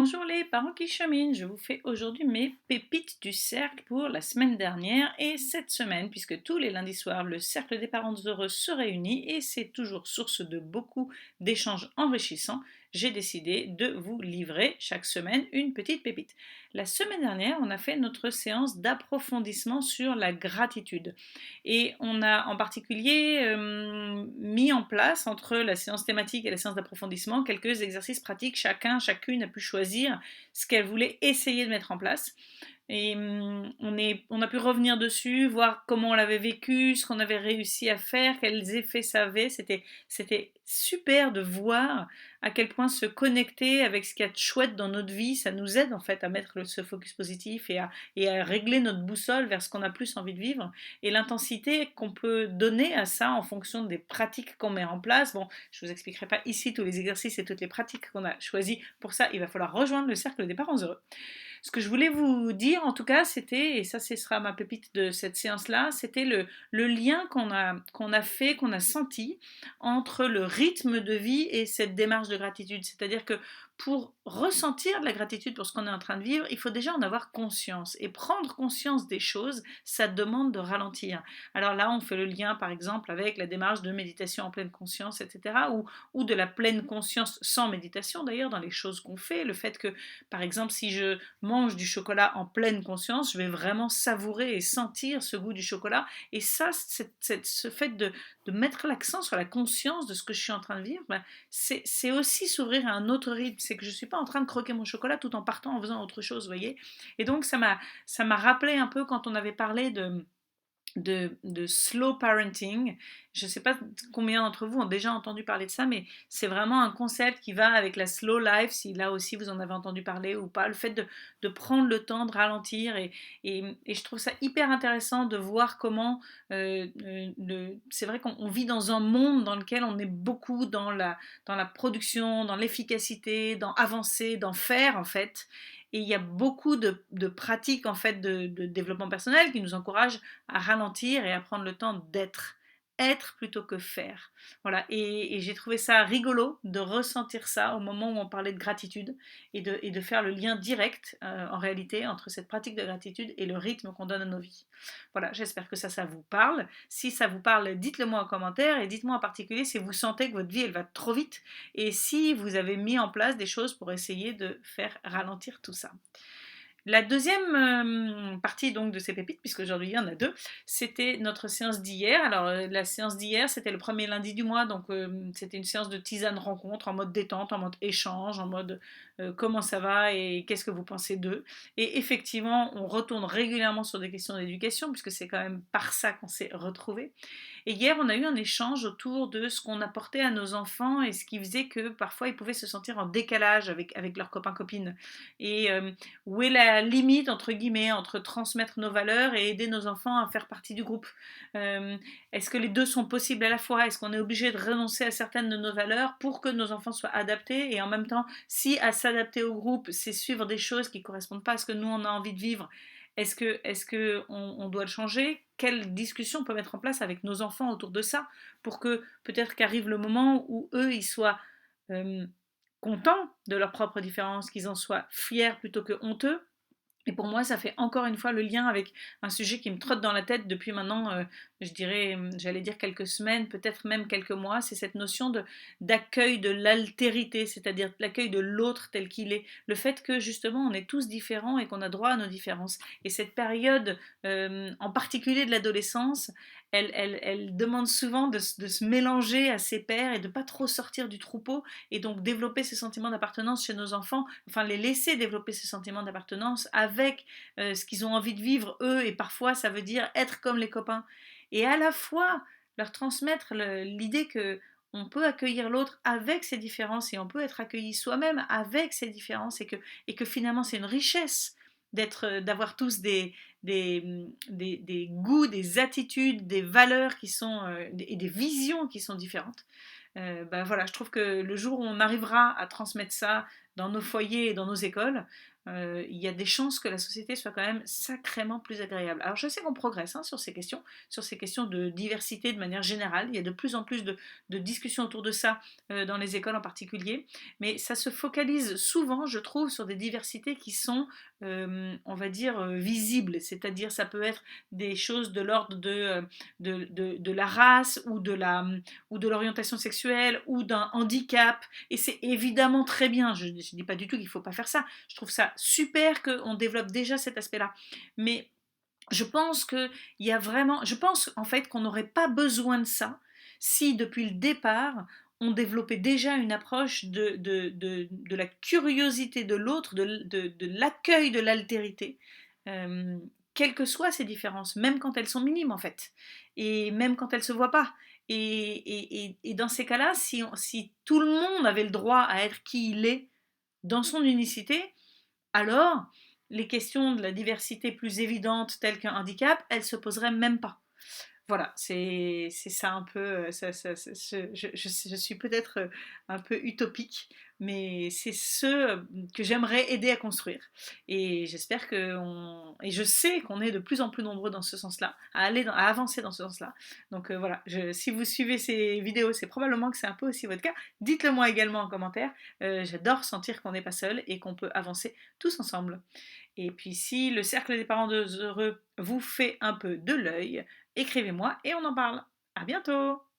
Bonjour les parents qui cheminent, je vous fais aujourd'hui mes pépites du cercle pour la semaine dernière et cette semaine, puisque tous les lundis soirs, le cercle des parents heureux se réunit et c'est toujours source de beaucoup d'échanges enrichissants. J'ai décidé de vous livrer chaque semaine une petite pépite. La semaine dernière, on a fait notre séance d'approfondissement sur la gratitude et on a en particulier mis en place entre la séance thématique et la séance d'approfondissement quelques exercices pratiques. Chacune a pu choisir ce qu'elle voulait essayer de mettre en place. Et on a pu revenir dessus, voir comment on l'avait vécu, ce qu'on avait réussi à faire, quels effets ça avait. C'était super de voir à quel point se connecter avec ce qu'il y a de chouette dans notre vie, ça nous aide en fait à mettre ce focus positif et à régler notre boussole vers ce qu'on a plus envie de vivre. Et l'intensité qu'on peut donner à ça en fonction des pratiques qu'on met en place. Bon, je ne vous expliquerai pas ici tous les exercices et toutes les pratiques qu'on a choisies. Pour ça, il va falloir rejoindre le cercle des parents heureux. Ce que je voulais vous dire, en tout cas, c'était, et ça, ce sera ma pépite de cette séance-là, c'était le lien qu'on a fait, qu'on a senti entre le rythme de vie et cette démarche de gratitude. C'est-à-dire que pour ressentir de la gratitude pour ce qu'on est en train de vivre, il faut déjà en avoir conscience. Et prendre conscience des choses, ça demande de ralentir. Alors là, on fait le lien, par exemple, avec la démarche de méditation en pleine conscience, etc., ou de la pleine conscience sans méditation, d'ailleurs, dans les choses qu'on fait. Le fait que, par exemple, si je mange du chocolat en pleine conscience, je vais vraiment savourer et sentir ce goût du chocolat. Et ça, ce fait de mettre l'accent sur la conscience de ce que je suis en train de vivre, ben, c'est aussi s'ouvrir à un autre rythme. C'est que je ne suis pas en train de croquer mon chocolat tout en partant en faisant autre chose, vous voyez. Et donc, ça m'a rappelé un peu quand on avait parlé de slow parenting. Je ne sais pas combien d'entre vous ont déjà entendu parler de ça, mais c'est vraiment un concept qui va avec la slow life, si là aussi vous en avez entendu parler ou pas, le fait de prendre le temps, de ralentir, et je trouve ça hyper intéressant de voir comment, c'est vrai qu'on vit dans un monde dans lequel on est beaucoup dans la production, dans l'efficacité, dans avancer, dans faire en fait, et il y a beaucoup de pratiques en fait de développement personnel qui nous encouragent à ralentir et à prendre le temps d'être. Être plutôt que faire. Voilà, et j'ai trouvé ça rigolo de ressentir ça au moment où on parlait de gratitude et de faire le lien direct en réalité entre cette pratique de gratitude et le rythme qu'on donne à nos vies. Voilà, j'espère que ça vous parle. Si ça vous parle, dites-le moi en commentaire et dites-moi en particulier si vous sentez que votre vie elle va trop vite et si vous avez mis en place des choses pour essayer de faire ralentir tout ça. La deuxième partie donc de ces pépites, puisqu'aujourd'hui il y en a deux, c'était notre séance d'hier. Alors la séance d'hier, c'était le premier lundi du mois, donc c'était une séance de tisane rencontre en mode détente, en mode échange, en mode comment ça va et qu'est-ce que vous pensez d'eux. Et effectivement, on retourne régulièrement sur des questions d'éducation, puisque c'est quand même par ça qu'on s'est retrouvés. Et hier, on a eu un échange autour de ce qu'on apportait à nos enfants et ce qui faisait que parfois ils pouvaient se sentir en décalage avec leurs copains-copines. Et où est la limite, entre guillemets, entre transmettre nos valeurs et aider nos enfants à faire partie du groupe. Euh, Est-ce que les deux sont possibles à la fois? Est-ce qu'on est obligé de renoncer à certaines de nos valeurs pour que nos enfants soient adaptés? Et en même temps, si à s'adapter au groupe, c'est suivre des choses qui ne correspondent pas à ce que nous, on a envie de vivre, est-ce que on doit le changer? Quelle discussion on peut mettre en place avec nos enfants autour de ça pour que peut-être qu'arrive le moment où eux, ils soient euh, contents de leurs propres différences, qu'ils en soient fiers plutôt que honteux. Et pour moi, ça fait encore une fois le lien avec un sujet qui me trotte dans la tête depuis maintenant, je dirais, j'allais dire quelques semaines, peut-être même quelques mois, c'est cette notion d'accueil de l'altérité, c'est-à-dire l'accueil de l'autre tel qu'il est. Le fait que justement on est tous différents et qu'on a droit à nos différences. Et cette période, en particulier de l'adolescence, elle demande souvent de se mélanger à ses pairs et de pas trop sortir du troupeau et donc développer ce sentiment d'appartenance chez nos enfants, enfin les laisser développer ce sentiment d'appartenance avec ce qu'ils ont envie de vivre eux, et parfois ça veut dire être comme les copains, et à la fois leur transmettre l'idée que on peut accueillir l'autre avec ses différences et on peut être accueilli soi-même avec ses différences, et que finalement c'est une richesse d'avoir tous des goûts, des attitudes, des valeurs qui sont et des visions qui sont différentes. Ben voilà, je trouve que le jour où on arrivera à transmettre ça dans nos foyers et dans nos écoles, il y a des chances que la société soit quand même sacrément plus agréable. Alors je sais qu'on progresse hein, sur ces questions de diversité de manière générale. Il y a de plus en plus de discussions autour de ça dans les écoles en particulier, mais ça se focalise souvent, je trouve, sur des diversités qui sont, on va dire, visibles. C'est-à-dire ça peut être des choses de l'ordre de la race ou de l'orientation sexuelle ou d'un handicap. Et c'est évidemment très bien. Je ne dis pas du tout qu'il ne faut pas faire ça. Je trouve ça super qu'on développe déjà cet aspect-là. Mais je pense qu'il y a vraiment. Je pense en fait qu'on n'aurait pas besoin de ça si depuis le départ on développait déjà une approche de la curiosité de l'autre, de l'accueil de l'altérité, euh, quelles que soient ces différences, même quand elles sont minimes en fait, et même quand elles ne se voient pas. Et dans ces cas-là, si tout le monde avait le droit à être qui il est dans son unicité, alors les questions de la diversité plus évidente telles qu'un handicap, elles ne se poseraient même pas. Voilà, c'est ça un peu. Je suis peut-être un peu utopique, mais c'est ce que j'aimerais aider à construire. Et j'espère et je sais qu'on est de plus en plus nombreux dans ce sens-là, à avancer dans ce sens-là. Donc voilà, si vous suivez ces vidéos, c'est probablement que c'est un peu aussi votre cas. Dites-le moi également en commentaire. J'adore sentir qu'on n'est pas seul et qu'on peut avancer tous ensemble. Et puis si le cercle des parents heureux vous fait un peu de l'œil, écrivez-moi et on en parle. À bientôt!